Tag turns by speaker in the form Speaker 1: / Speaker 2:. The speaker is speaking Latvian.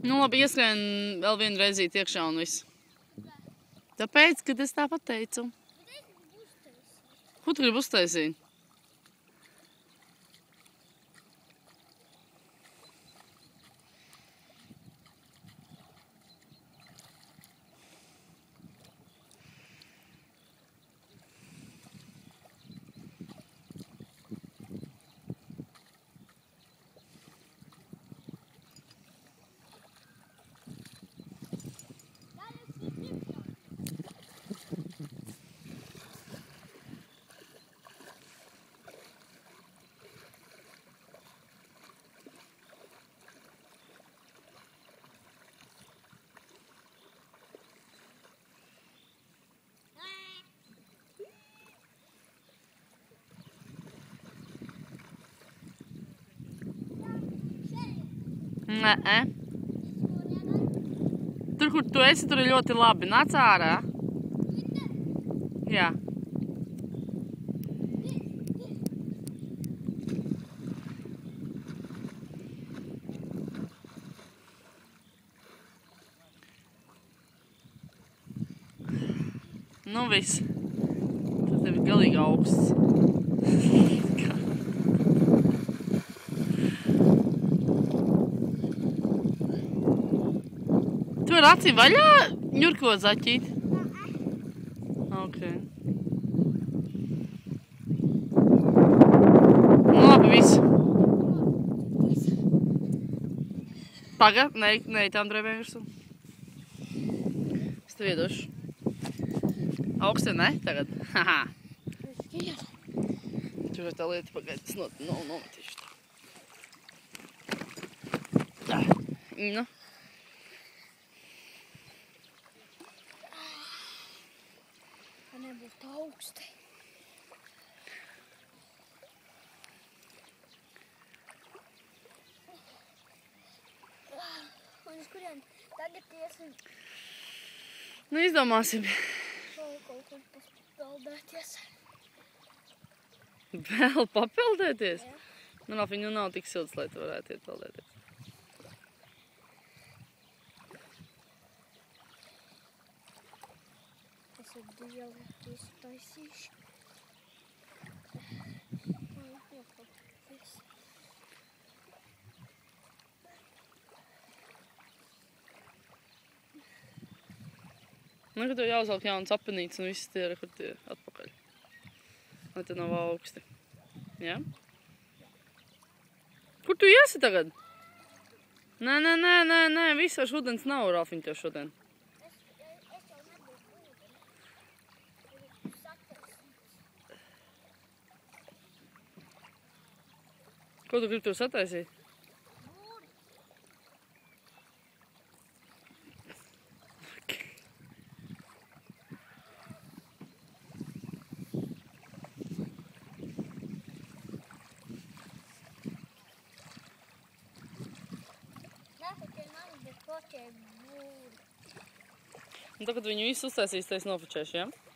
Speaker 1: Nu labi, ieskrien vēl vienu reizīt iekšā un viss. Tāpēc, kad es tā pateicu. Ko tu gribi uztaisīt? Nē. Tur, kur tu esi, tur ir ļoti labi. Nāc ārā. Jā. Nu viss. Tas tev ir galīgi augsts. Tu ar acīm vaļā ņurko zaķīt? Ok. Nu labi, viss. Pagad, nē, tām drēbēm virsū. Es tev iedošu. Augsti, ne? Tagad. Haha. Tur ir tā lieta pagaid, es nometīšu tā. Nu.
Speaker 2: Nebūtu augsti. Un uz kurien tagad iesim?
Speaker 1: Nu, izdomāsim.
Speaker 2: Kaut kur papeldēties.
Speaker 1: Vēl papeldēties?
Speaker 2: Jā.
Speaker 1: Man viņu nav tik silts, lai tu varētu iet peldēties.
Speaker 2: Es ar dielu iztaisīšu.
Speaker 1: Nu, ka tev jāuzvelk jauns apenīts un viss tie ir, kur tie atpakaļ. Lai te nav augsti. Jā? Kur tu iesi tagad? Nē, viss ar šodienas nav, Ralfiņ, tev šodien.
Speaker 2: Es jau nebūtu
Speaker 1: Ko tu gribi tur sataisīt? Un tagad viņu visu uztaisīs, tais nofočēšu, ja?